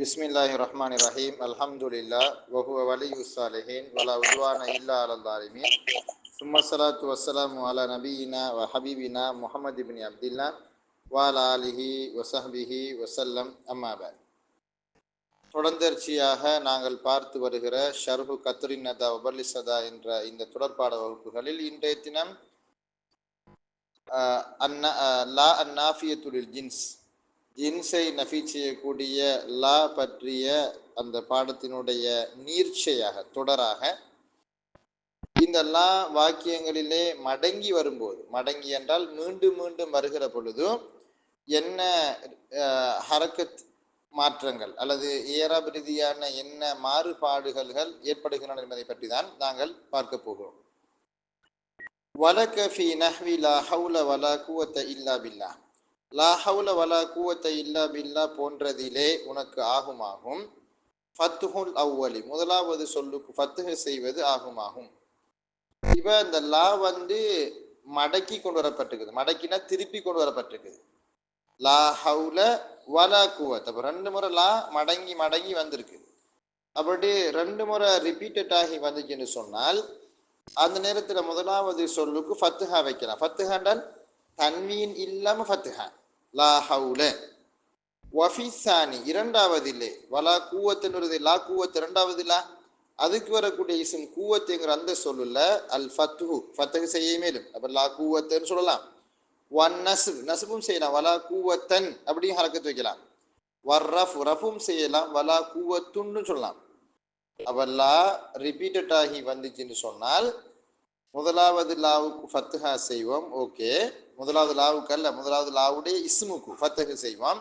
Bismillahirrahmanirrahim. Alhamdulillah wa huwa waliyyus salihin wa la udwana illa 'alal zalimin. Summa salatu wassalamu ala nabiyyina wa habibina Muhammad ibn Abdullah wa ala alihi wa sahbihi wa sallam amma ba'd. தொடர்ந்தர்ச்சியாக நாங்கள் பார்த்து வருகிற ஷர்ஹு கத்ரின் நதா உபர்லிசதா என்ற இந்த தொடர்பாட வகுப்புகளில் இன்றைய தினம் லா அந்நாஃபியத்துல் ஜின்ஸ், ஜின்ஸை நஃபி செய்யக்கூடிய லா பற்றிய அந்த பாடத்தினுடைய நீர்ச்சையாக தொடராக இந்த லா வாக்கியங்களிலே மடங்கி வரும்போது, மடங்கி என்றால் மீண்டும் மீண்டும் வருகிற பொழுதும் என்ன ஹரக்கத் மாற்றங்கள் அல்லது ஏராப் ரீதியான என்ன மாறுபாடுகள் ஏற்படுகின்றன என்பதை பற்றி தான் நாங்கள் பார்க்க போகிறோம். வலக ஃபீ நஹ்வி லா ஹவுல வலா குவத்த இல்லா பில்லா, லா ஹவுல வலா குவத்த இல்லா பில்லா போன்றதிலே உனக்கு ஆகுமாகும். ஃபத்துஹுல் அவ்வலி, முதலாவது சொல்லுக்கு ஃபத்துஹ் செய்வது ஆகுமாகும். இப்போ இந்த லா மடக்கி கொண்டு வரப்பட்டிருக்குது, மடக்கினா திருப்பி கொண்டு வரப்பட்டிருக்குது. லா ஹவுல வலா குவத், அப்போ 2 முறை லா மடங்கி மடங்கி வந்திருக்கு. அப்படி 2 முறை ரிப்பீட்டட் ஆகி வந்துச்சுன்னு சொன்னால் அந்த நேரத்தில் முதலாவது சொல்லுக்கு ஃபத்துஹா வைக்கலாம். ஃபத்துஹாண்டால் தன்வீன் இல்லாம ஃபத்துஹா, லா ஹவுல. வஃபிசானி, இரண்டாவது இல்லை, வலா கூவத்துன்றது லா கூவத்து இரண்டாவது லா, அதுக்கு வரக்கூடிய இஸ்ம் கூவத்துங்கிற அந்த சொல்லுல அல் ஃபத்துஹு, ஃபத்துஹ் செய்ய மேலும், அப்போ லா கூவத்துன்னு சொல்லலாம். ஒன் நஸ்ப், நஸ்பும் செய்யலாம், வலா கூவத்தன் அப்படியும் ஹரக்கத்து வைக்கலாம். வர்ரஃப், ரஃபும் செய்யலாம், வலா கூவத்துன்னு சொல்லலாம். அப்போ லா ரிப்பீட்டட் ஆகி வந்துச்சுன்னு சொன்னால் முதலாவது லாவுக்கு ஃபத்துஹா செய்வோம். ஓகே, முதலாவது லாவுக்கு அல்ல, முதலாவது லாவுடைய இஸ்முக்கு ஃபத்துஹ் செய்வோம்.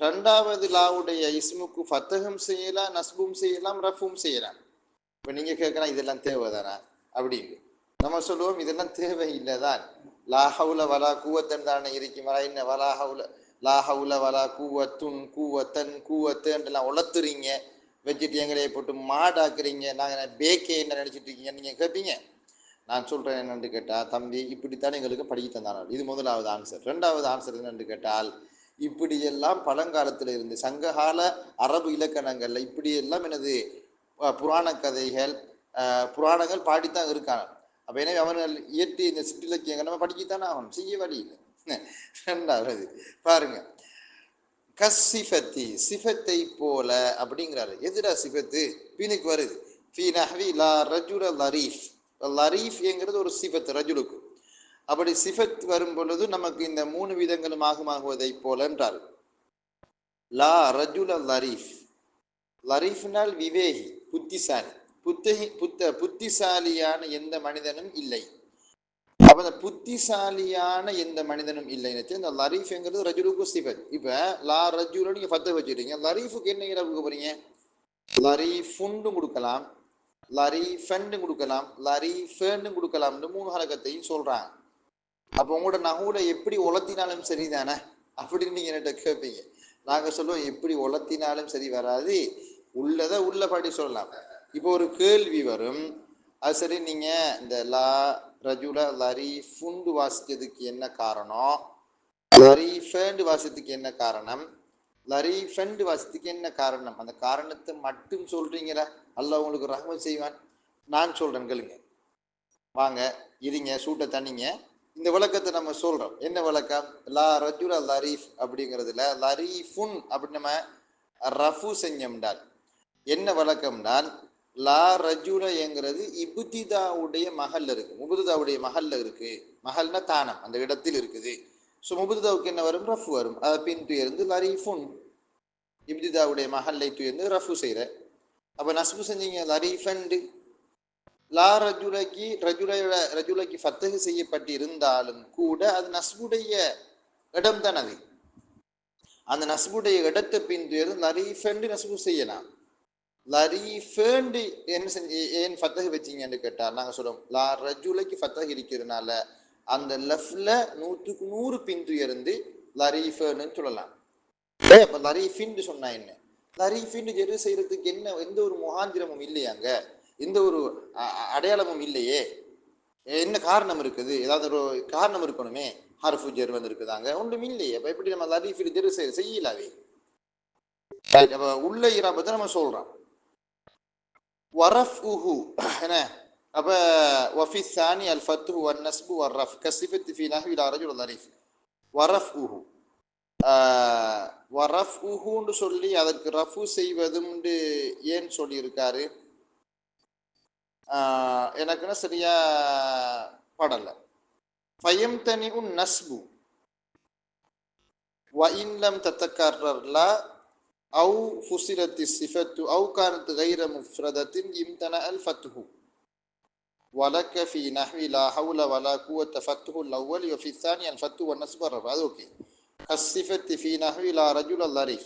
2வது லாவுடைய இஸ்முக்கு ஃபத்துஹும் செய்யலாம், நஸ்பும் செய்யலாம், ரஃபும் செய்யலாம். இப்போ நீங்கள் கேட்கலாம் இதெல்லாம் தேவைதானா அப்படின்னு. நம்ம சொல்லுவோம் இதெல்லாம் தேவையில்லை தான். லா ஹவுல வலா கூவத்தன் தானே இருக்கும். என்ன வலா ஹவுல, லா ஹவுல வலா கூவத்துன் கூவத்தன் கூவத்துன்றலாம் உளத்துறீங்க, வச்சுட்டு எங்களையே போட்டு மாடாக்குறீங்க, நாங்கள் பேக்கே என்ன நினச்சிட்டு இருக்கீங்க நீங்கள் கேட்பீங்க. நான் சொல்கிறேன் என்னென்று கேட்டால், தம்பி இப்படித்தான் எங்களுக்கு படிக்க தந்தார்கள். இது முதலாவது ஆன்சர். 2வது ஆன்சர் என்னென்று கேட்டால், இப்படியெல்லாம் பழங்காலத்தில் இருந்து சங்ககால அரபு இலக்கணங்களில் இப்படியெல்லாம் எனது புராண கதைகள் புராணங்கள் பாடித்தான் இருக்காங்க. அப்போ எனவே அவர்கள் இயற்றி இந்த சிற்றிலக்கியங்கள் நம்ம படிக்கத்தானே ஆகணும், செய்ய வழி இல்லை. 2வது பாருங்க, கசிஃபத்தி, சிஃபத்தை போல அப்படிங்கிறாரு. எதுடா சிஃபத்து? பீனுக்கு வருது. ஃபீ நஹ்வி லா ரஜுல லரீஃப், லரீஃப்ங்கிறது ஒரு சிஃபத் ரஜுலுக்கு. அப்படி சிஃபத் வரும் பொழுது நமக்கு இந்த 3 விதங்களும் ஆகுவதை போல என்றார். லா ரஜுல லரீஃப், லரீஃப்னால் விவேகி, புத்திசாலி, புத்திசாலியான எந்த மனிதனும் இல்லை. அப்ப அந்த புத்திசாலியான எந்த மனிதனும் இல்லை. இந்த லரீஃப்ங்கிறது ரஜுலுக்கு சிஃபத். இப்ப லா ரஜுல நீங்க ஃபத்து வச்சுட்டீங்க, லரீஃபுக்கு என்ன கொடுக்க போறீங்க? லரீஃபுன்னு கொடுக்கலாம், லரீஃபன்னு கொடுக்கலாம், லரீஃபன்னு கொடுக்கலாம்னு 3 ஹரக்கத்தையும் சொல்றாங்க. அப்போ உங்களோட நகுல எப்படி உலத்தினாலும் சரிதானே அப்படின்னு நீங்க என்கிட்ட கேட்பீங்க. நாங்க சொல்லுவோம் எப்படி உலத்தினாலும் சரி வராது, உள்ளதை உள்ளபடி சொல்லலாம். இப்போ ஒரு கேள்வி வரும், அது சரி நீங்க இந்த லா ரஜுல லரீஃபுண்டு வாசிச்சதுக்கு என்ன காரணம், லரீஃபண்டு வாசித்ததுக்கு என்ன காரணம், லரீஃபண்டு வாசித்ததுக்கு என்ன காரணம், அந்த காரணத்தை மட்டும் சொல்றீங்களா? அல்லாஹ் உங்களுக்கு ரஹ்மத் செய்வான். நான் சொல்றேன் கேளுங்க, வாங்க இருங்க, சூட்டை தண்ணிங்க. இந்த விளக்கத்தை நம்ம சொல்றோம். என்ன விளக்கம்? லா ரஜுல லரீஃப் அப்படிங்கிறதுல லரீஃபுன் அப்படி நம்ம ரஃபு செஞ்சோம்டால் என்ன விளக்கம்னால், லா ரஜுலங்கிறது இபுத்திதாவுடைய மகல்ல இருக்கு, முபுதாவுடைய மகல்ல இருக்கு. மகல்னா தானம், அந்த இடத்தில் இருக்குது. ஸோ முபுதாவுக்கு என்ன வரும்? ரஃபு வரும். அதை பின் துயர்ந்து லரீஃபுன், இபுத்திதாவுடைய மகல்லை துயர்ந்து ரஃபு செய்யற. அப்போ நஸ்பு செஞ்சீங்க லரீஃபண்டு. லா ரஜுலைக்கு ரஜுலைக்கு ஃபத்தகு செய்யப்பட்டு இருந்தாலும் கூட அது நஸ்புடைய இடம் தான். அது அந்த நஸ்புடைய இடத்தை பின்துயர்ந்து லரீஃபண்டு நஸ்பு செய்யலாம். லரீஃபண்டு என்ன செஞ்சு ஏன் ஃபத்தகு வச்சிங்கன்னு கேட்டால் நாங்கள் சொல்லுவோம் லா ரஜுலைக்கு ஃபத்தகு இருக்கிறதுனால அந்த லெஃப்ட்ல 100க்கு 100 பின்துயர்ந்து லரீஃபன்னு சொல்லலாம். அப்போ லரீஃபின்னு சொன்னா என்ன? லரீஃபின்னு ஜெரு செய்யறதுக்கு என்ன எந்த ஒரு முகாந்திரமும் இல்லையாங்க, எந்த ஒரு அடையாளமும் இல்லையே. என்ன காரணம் இருக்குது? ஏதாவது ஒரு காரணம் இருக்கணுமே. ஹர்ஃபு ஜெர் இருக்குதாங்க, ஒன்றும் இல்லையே. அப்போ எப்படி நம்ம லரீஃபில் ஜெரு செய்யலாவே? அப்ப உள்ள இராபத்தை நம்ம சொல்றோம். வரஃப்உஹு என்ன அப்ப வஃபி ثاني الفتح والنصب والرفع كصفة في نحو الى رجل ظريف வரஃப்உஹு வரஃப்உஹுன்னு சொல்லி அதற்கு ரஃபு செய்வதும் ஏன் சொல்லி இருக்காரு? எனக்குன்னா சரியா படல. ஃபயம்தனிஉ நஸ்பு وإن لم تتكرر لا أو فصلت الصفة أو كانت غير مفردة امتنع الفتح ولك في نحو لا حول ولا قوة فتح الأول وفي الثاني الفتح والنصب والرفع. அது ஓகே. كالصفة في نحو لا رجل ظريف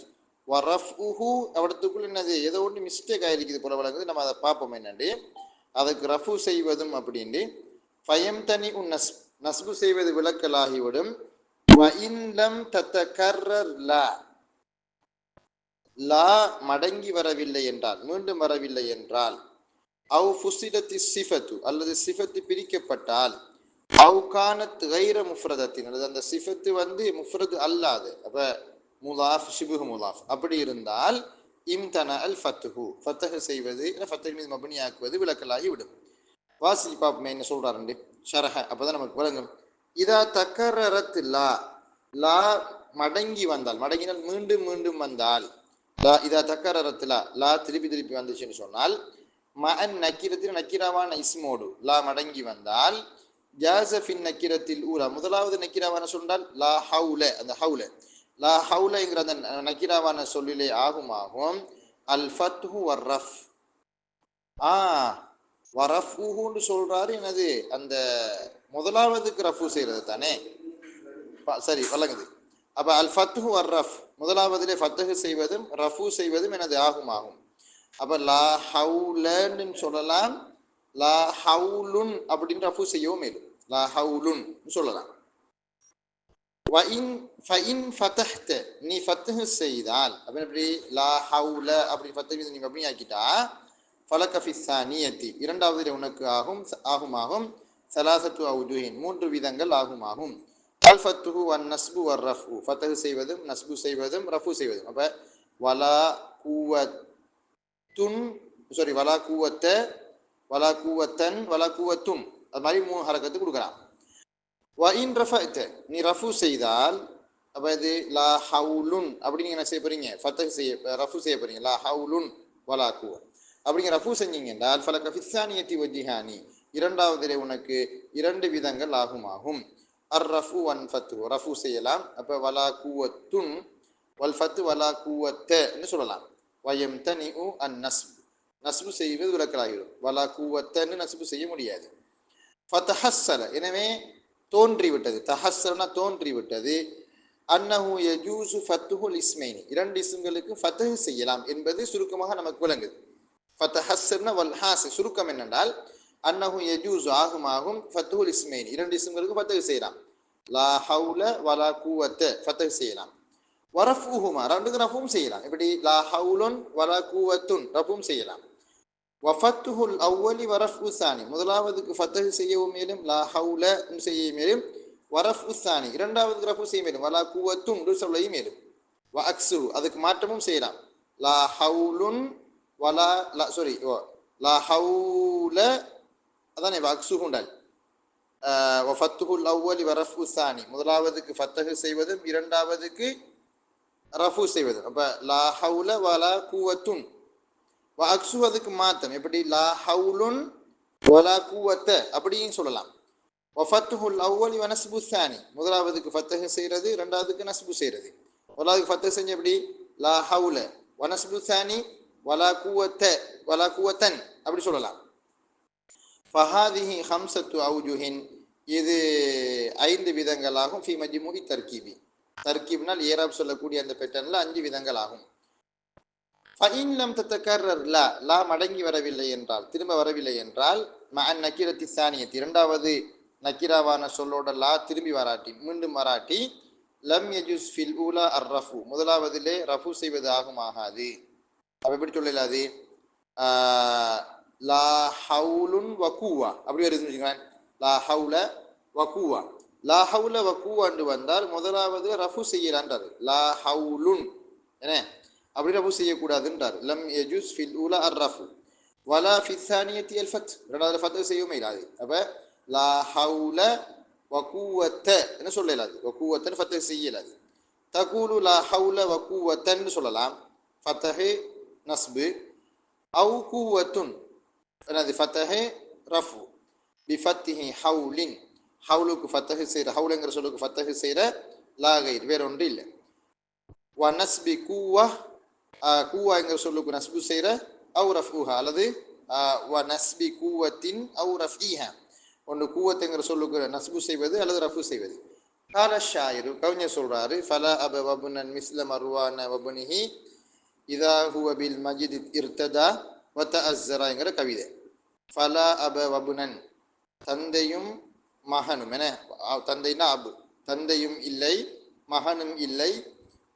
ورفعه அவடத்துக்குள்ள என்னது ஏதோ ஒன்று மிஸ்டேக் ஆகிருக்குது போல வழங்குது. நம்ம அதை பார்ப்போம் என்னண்டு. அதுக்கு ரஃபு செய்வதும் அப்படின்ட்டு ஃபயம்தனிஉ நஸ்ப் நஸ்பு செய்வது விளக்கலாகிவிடும். வஇன்லம் தத்தகர்ரர் லா லா மடங்கி வரவில்லை என்றால் மீண்டும் வரவில்லை என்றால் அவு ஃபுசிலத்தி சிஃபத்து அல்லது சிஃபத்து பிரிக்கப்பட்டால் அவு கானத் கைர முஃப்ரதத்தின் அல்லது அந்த சிஃபத்து முஃப்ரது அல்லாது அப்ப முலாஃப் ஷிபுஹு முலாஃப் அப்படி இருந்தால் இம்தன அல் ஃபத்துஹு ஃபத்தஹ் செய்வது ஃபத்தஹ் மீது மப்னியாக்குவது விளக்கலாகி விடும். வாசி பாப்பமே என்ன சொல்றாருண்டு ஷரஹ அப்பதான் நமக்கு விளங்கும். இதா தக்கரரத் லா லா மடங்கி வந்தால் மடங்கினால் மீண்டும் மீண்டும் வந்தால் லா இதா தக்கரரத் லா திருப்பி திருப்பி வந்துச்சுன்னு சொன்னால் மஅன் நக்கிரத்தில் நக்கிராவான இஸ்மோடு லா மடங்கி வந்தால் ஜாஸஃபின் நக்கிரத்தில் ஊரா முதலாவது நக்கிராவான சொன்னால் லா ஹவுல அந்த ஹவுல லா ஹவுலங்கிற அந்த நக்கிராவான சொல்லிலே ஆகும் அல் ஃபத்ஹு வர்ரஃப் வரஃப்ஹுன்னு சொல்றாரு. என்னது அந்த முதலாவதுக்கு ரஃபு செய்யறது தானே சரி வழங்குது. அப்ப அல் ஃபத்ஹு வர்ரஃப் முதலாவதிலே ஃபத்ஹு செய்வதும் ரஃபு செய்வதும் எனது ஆகும். அப்ப லா ஹவுலன்னு சொல்லலாம், லா ஹவுலுன் அப்படின்னு ரஃபு செய்யவும் மேலும் லா ஹவுலுன் சொல்லலாம். நீ ஃபத்ஹு செய்தால் அப்படின்னு எப்படி லா ஹவுல அப்படி ஃபத்ஹு நீங்க அப்படி ஆக்கிட்டா ஃபலக ஃபி ஸானியத்தி இரண்டாவதிலே உனக்கு ஆகும் ஸலாஸத்து அவ்ஜுஹின் மூன்று விதங்கள் ஆகும். அல் ஃபத்ஹு வன் நஸ்பு வர் ரஃபு ஃபத்ஹு செய்வதும் நஸ்பு செய்வதும் ரஃபு செய்வதும். அப்ப வலா கூவத்துன் வலா கூவத்த வலா கூவத்தன் வலா கூவத்தும் அது மாதிரி 3 ஹரக்கத்து கொடுக்குறான். வஇன் ரஃபஅத நீ ரஃபு செய்தால் அப்ப இது லா ஹவுலுன் அப்படி நீங்க என்ன செய்ய போறீங்க ஃபத்ஹ் செய்ய ரஃபு செய்ய போறீங்க லா ஹவுலுன் வலா கூவ அப்படிங்க ரஃபு செஞ்சீங்க என்றால் ஃபலக ஃபி ஸானியத்தி வஜ்ஹானி இரண்டாவதிலே உனக்கு 2 விதங்கள் ஆகும். அர் ரஃபு வன் ஃபத்ஹு ரஃபு செய்யலாம். அப்ப வலா கூவத்துன் வல் ஃபத்ஹு வலா கூவத்தன்னு சொல்லலாம். வயம்தனிஉ அன் நஸ்ப் நஸ்பு செய்வது விலக்கலாகிடும். வலா கூவத்தன்னு நஸ்பு செய்ய முடியாது. ஃபதஹஸ்ஸல எனவே தோன்றிவிட்டது தஹஸ்ஸலனா தோன்றிவிட்டது அன்னஹு யஜூஸு ஃபத்ஹுல் இஸ்மைனி 2 இஸ்ம்களுக்கு ஃபத்ஹ் செய்யலாம் என்பது சுருக்கமாக நமக்கு விளங்குது. ஃபதஹஸ்ஸல்னா வல் ஹாஸ் சுருக்கம் என்னென்றால் அன்னஹு யஜூஸு ஆகும் ஃபத்ஹுல் இஸ்மைனி 2 இஸ்ம்களுக்கு ஃபத்ஹ் செய்யலாம். லா ஹவுல வலா கூவத்த ஃபத்ஹ் செய்யலாம். வரஃபுஹுமா 2க்கு ரஃபும் செய்யலாம். எப்படி லா ஹவுலுன் வலா கூவத்துன் ரஃபும் செய்யலாம். வஃபத்துஹுல் அவ்வலி வரஃபு ஸானி முதலாவதுக்கு ஃபத்ஹ் செய்யவும் மேலும் லா ஹவுல செய்ய மேலும் வரஃபு ஸானி இரண்டாவதுக்கு ரஃபு செய்ய மேலும் வலா கூவத்துன் சொல்லையும் மேலும் வ அக்ஸுஹு அதுக்கு மாற்றமும் செய்யலாம். லா ஹவுலுன் வலா லா ஹவுல அதானே வ அக்ஸுஹுண்டால் வஃபத்துஹுல் அவ்வலி வரஃபு ஸானி முதலாவதுக்கு ஃபத்ஹ் செய்வதும் இரண்டாவதுக்கு ரஃபு செய்வதும். அப்ப லா ஹவுல வலா கூவத்துன் அக்ஸு அதுக்கு மாத்தம் எப்படி லா ஹவுலுன் வலா கூவத்த அப்படியும் சொல்லலாம். வஃபத்துஹுல் அவ்வலி வ நஸ்பு ஸானி முதலாவதுக்கு ஃபத்ஹ் செய்யறது இரண்டாவதுக்கு நஸ்பு செய்யறது. முதலாவதுக்கு ஃபத்ஹ் செஞ்ச எப்படி லா ஹவுல வ நஸ்பு ஸானி வலா கூவத்தன் அப்படி சொல்லலாம். ஃபஹாதிஹி ஹம்ஸத்து அவ்ஜுஹின் இது 5 விதங்களாகும். ஃபி மஜ்முஇ தர்கீபி தர்கீப்னால் ஏராப் சொல்லக்கூடிய அந்த பேட்டர்ன்ல 5 விதங்கள் ஆகும். ஃபஇன் லம் தத்தகர்ரர் லா மடங்கி வரவில்லை என்றால் திரும்ப வரவில்லை என்றால் மஅன் நக்கிரத்தி ஸானியத்தி இரண்டாவது நக்கிராவான சொல்லோட லா திரும்பி வராட்டி மீண்டும் வராட்டி லம் யஜுஸ் ஃபில் ஊலா அர் ரஃபு முதலாவதிலே ரஃபு செய்வது ஆகாது. அப்ப எப்படி சொல்லலாது லா ஹவுலுன் வகூவா அப்படி வருதுன்னு வச்சுக்கோங்களேன். லா ஹவுல வகூவா லா ஹவுல வகூவா என்று வந்தால் முதலாவது ரஃபு செய்யலான்றாரு லா ஹவுலுன் என்ன அப்படி ரஃபு செய்யக்கூடாதுன்றார். லம் யஜூஸ் ஃபில் ஊலா அர் ரஃபு வலா ஃபி ஸானியத்தி அல் ஃபத், ரெண்டாவது ஃபத் செய்யவும் இல்லாது. அப்போ லா ஹவுல வகூவத்த என்ன சொல்ல இல்லாது, வகூவத்தன்னு ஃபத் செய்ய இல்லாது. தகூலு லா ஹவுல வகூவத்தன்னு சொல்லலாம், ஃபத்தஹு நஸ்பு. அவு கூவத்துன் என்னது ஃபத்தஹு ரஃபு பிஃபத்திஹி ஹவுலின், ஹவுலுக்கு ஃபத்தஹு செய்கிற, ஹவுலுங்கிற சொல்லுக்கு ஃபத்தஹு செய்கிற லாகைர் வேற ஒன்று இல்லை. வ நஸ்பி கூவா, கூவாங்கிற சொல்லுக்கு நஸ்பு செய்கிற அவு ரஃபுஹா, அல்லது வ நஸ்பி கூவத்தின் அவு ரஃபீஹா, ஒன்று கூவத்துங்கிற சொல்லுக்கு நஸ்பு செய்வது அல்லது ரஃபு செய்வது. கால ஷாயிரு கவிஞர் சொல்றாரு, ஃபலா அப வபுனன் மிஸ்ல மர்வான வபுனிஹி இதா ஹுவ பில் மஜித் இர்ததா வத்த அஸ்ஸராங்கிற கவிதை. ஃபலா அப வபுனன் தந்தையும் மகனும், என தந்தைனா அபு, தந்தையும் இல்லை மகனும் இல்லை,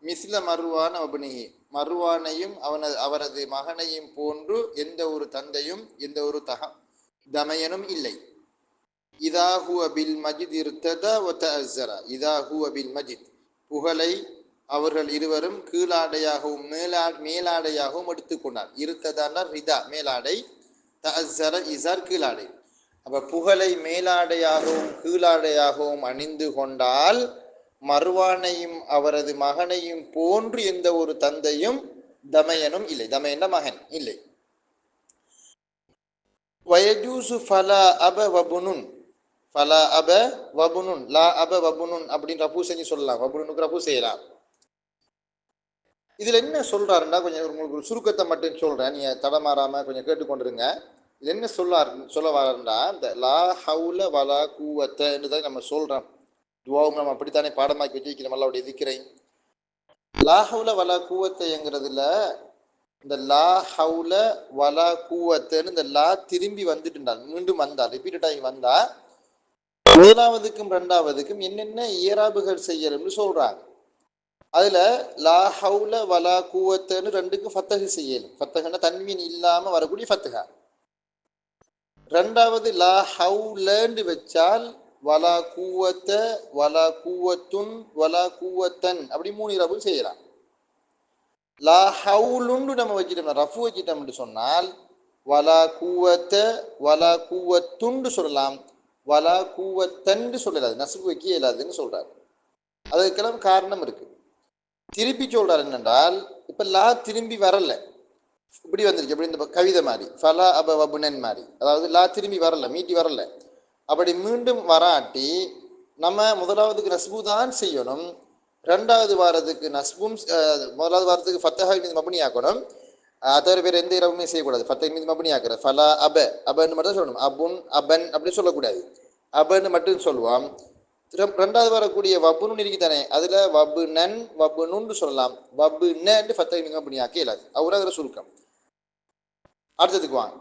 மிஸ்ல மர்வான வபுனிஹி மர்வானையும் அவரது மகனையும் போன்று எந்த ஒரு தந்தையும் எந்த ஒரு தமையனும் இல்லை. இதா ஹுவ பில் மஜித் இர்ததா வத்த அஸ்ஸரா, இதா ஹுவ பில் மஜித் புகழை அவர்கள் இருவரும் கீழாடையாகவும் மேலாடையாகவும் எடுத்துக்கொண்டார். இருத்ததான ரிதா மேலாடை, தஅஸ்ஸர இசார் கீழாடை. அப்ப புகழை மேலாடையாகவும் கீழாடையாகவும் அணிந்து கொண்டால் மர்வானையும் அவரது மகனையும் போன்று எந்த ஒரு தந்தையும் தமையனும் இல்லை, தமையன மகன் இல்லை. வயஜூசு ஃபலா அப வபுனுன், ஃபலா அப வபுனுன் லா அப வபுனுன் அப்படின்னு ரஃபு செஞ்சு சொல்லலாம், வபுனுக்கு ரஃபு செய்யலாம். இதுல என்ன சொல்றாருன்னா, கொஞ்சம் உங்களுக்கு சுருக்கத்தை மட்டும் சொல்றேன், நீங்க தடமாறாம கொஞ்சம் கேட்டுக்கொண்டிருங்க. இது என்ன சொல்ல வர்றா, இந்த லா ஹவுல வலா கூவத்தன்னு தான் நம்ம சொல்றோம். துவாவும் நம்ம அப்படித்தானே பாடமாக்கி வச்சிருக்கிறோம், அல்லாஹ்வுடைய திக்ரை. லா ஹவுல வலா கூவத்தைங்கிறதுல இந்த லா ஹவுல வலா கூவத்தன்னு இந்த லா திரும்பி வந்துட்டுண்டால், மீண்டும் வந்தா, ரிப்பீட்டட் ஆகி வந்தா முதலாவதுக்கும் ரெண்டாவதுக்கும் என்னென்ன இயராபுகள் செய்யணும்னு சொல்றாங்க. அதுல லா ஹவுல வலா கூவத்தன்னு ரெண்டுக்கும் ஃபத்தஹு செய்யணும். ஃபத்தஹன்னா தன்வீன் இல்லாம வரக்கூடிய ஃபத்தஹா. ரெண்டாவது லா ஹவுலன்னு வச்சால் வலா கூவத்த வலா கூவத்துன் வலா கூவத்தன், அப்படி 3 இரபு செய்யலாம். லா ஹவுலுன்னு நம்ம வச்சிட்டோம்னா, ரஃபு வச்சிட்டோம்னு சொன்னால் வலா கூவத்த வலா கூவத்துன்னு சொல்லலாம், வலா கூவத்தன்னு சொல்லலாது, நசுக்கு வைக்க இயலாதுன்னு சொல்றாரு. அதுக்கெல்லாம் காரணம் இருக்கு. திருப்பி சொல்றாரு என்னென்றால், இப்ப லா திரும்பி வரல, இப்படி வந்துருச்சு, அப்படி இந்த கவிதை மாதிரி ஃபலா அப வபுனன் மாதிரி, அதாவது லா திரும்பி வரல, மீட்டி வரல. அப்படி மீண்டும் வராட்டி நம்ம முதலாவதுக்கு நஸ்பு தான் செய்யணும், ரெண்டாவது வாரத்துக்கு நஸ்பும், முதலாவது வாரத்துக்கு ஃபத்தஹா மீது மபுனி ஆக்கணும், தவிர பேர் எந்த இரவுமே செய்யக்கூடாது. ஃபத்தஹா மீது மபுனி ஆக்குற ஃபலா அப அபன்னு மட்டும் சொல்லணும், அபுன் அபன் அப்படின்னு சொல்லக்கூடாது, அபன்னு மட்டும் சொல்லுவான். ரெண்டாவது வரக்கூடிய வபுன்னு இருக்குதானே, அதுல வபு நன் வபு நுன்னு சொல்லலாம், வபு நன்னு ஃபத்தஹா மீது மபுனி ஆக்க இயலாது. அவரது சுருக்கம். அடுத்ததுக்கு வாங்க,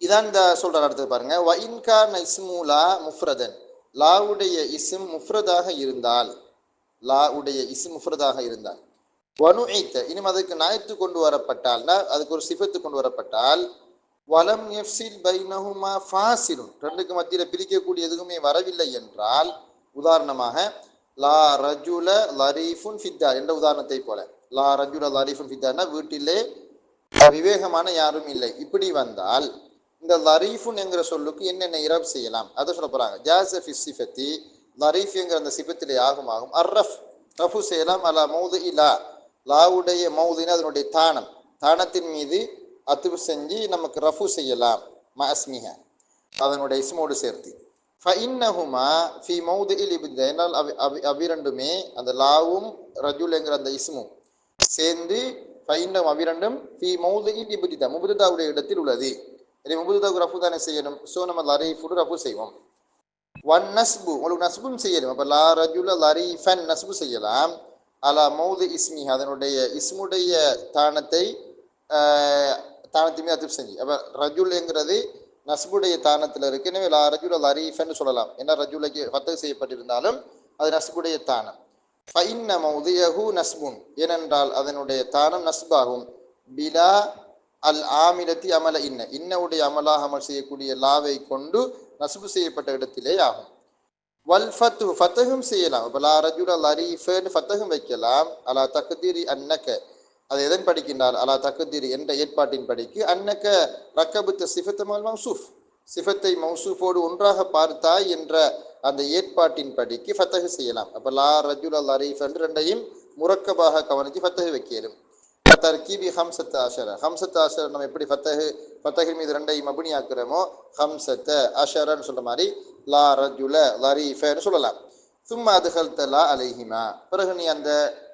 இதான் இந்த சொல்றாரு. அடுத்தது பாருங்க, வ இன்கான இஸ்முலா முஃப்ரதன், லாவுடைய இஸ்ம் முஃப்ரதாக இருந்தால், லாவுடைய இஸ்ம் முஃப்ரதாக இருந்தால், வனுஇத இனிமே அதுக்கு நாயத்து கொண்டு வரப்பட்டால்னா, அதுக்கு ஒரு சிஃபத்து கொண்டு வரப்பட்டால், வலம் யஃப்ஸில் பைனஹுமா ஃபாஸிலுன், ரெண்டுக்கு மத்தியில பிரிக்கக்கூடிய எதுவுமே வரவில்லை என்றால், உதாரணமாக லா ரஜுல லரீஃபுன் ஃபித்தார் என்ற உதாரணத்தை போல, லா ரஜுல லரீஃபுன் ஃபித்தார்னா வீட்டிலே விவேகமான யாரும் இல்லை, இப்படி வந்தால் இந்த லரீஃபுன் என்கிற சொல்லுக்கு என்னென்ன இரப் செய்யலாம் அதை சொல்ல போறாங்க. ஜாஸஃபி சிஃபத்தி, லரீஃப் என்கிற அந்த சிஃபத்திலே ஆகும் அர்ரஃப், ரஃபு செய்யலாம். அலா மௌது இலா, லாவுடைய மௌதுனா அதனுடைய தானம், தானத்தின் மீது அத்துவு செஞ்சு நமக்கு ரஃபு செய்யலாம், மஸ்மிஹ அதனுடைய இஸ்மோடு சேர்த்து. ஃபஇன்னஹுமா ஃபி மௌதுஇல் இப்தா, என்றால் அவ்விரண்டுமே அந்த லாவும் ரஜுல் என்கிற அந்த இஸ்மும் சேர்ந்து, ஃபஇன்னஹும் அவ்விரண்டும் ஃபி மௌதுஇல் இப்தா முப்ததாவுடைய இடத்தில் உள்ளது. எனவே முப்ததாவுக்கு ரஃபு தானே செய்யணும், ஸோ நம்ம லரீஃபுடு ரஃபு செய்வோம். ஒன் நஸ்பு, உங்களுக்கு நஸ்பும் செய்யணும். அப்போ லா ரஜுல லரீஃபன் நஸ்பு செய்யலாம், அலா மௌது இஸ்மி அதனுடைய இஸ்முடைய தானத்தை தானத்தையுமே அத்துப் செஞ்சு. அப்போ ரஜுல்ங்கிறது நஸ்புடைய தானத்தில் இருக்கு, எனவே லா ரஜுல லரீஃபன் சொல்லலாம். ஏன்னா ரஜுலைக்கு ஃபத்தஹ் செய்யப்பட்டிருந்தாலும் அது நஸ்புடைய தானம். ஃபஇன்ன மௌதியஹு நஸ்புன், ஏனென்றால் அதனுடைய தானம் நஸ்பாகும். பிலா அல் ஆமிலத்தி அமல இன்னவுடைய அமலாக அமல் செய்யக்கூடிய லாவை கொண்டு நஸ்பு செய்யப்பட்ட இடத்திலே ஆகும். வல் ஃபத்து ஃபத்தஹும் செய்யலாம். இப்போ லா ரஜுல லரீஃபன் ஃபத்தஹும் வைக்கலாம், அலா தக்தீரி அன்னக அது எதன் படிக்கின்றால் அலா தக்குதீர் என்ற ஏற்பாட்டின் படிக்கு அன்னக்க ரக்கபுத்த சிஃபத்தமல் மௌசூஃப் சிஃபத்தை மௌசூஃபோடு ஒன்றாக பார்த்தாய் என்ற அந்த ஏற்பாட்டின் படிக்கு ஃபத்தஹு செய்யலாம். அப்போ லா ரஜுல் அல் அரீஃப் என்று ரெண்டையும் முரக்கபாக கவனித்து ஃபத்தஹு வைக்கலும். தர்கீபி ஹம்சத் அஷர ஹம்சத் அஷர் நம்ம எப்படி ஃபத்தஹின் மீது ரெண்டையும் மபுனி ஆக்குறோமோ ஹம்சத்த அஷரன்னு சொல்ற மாதிரி லா ரஜுல லரீஃபன்னு சொல்லலாம். சும்மா அதுகள் லா அலைஹிமா பிறகு நீ அந்த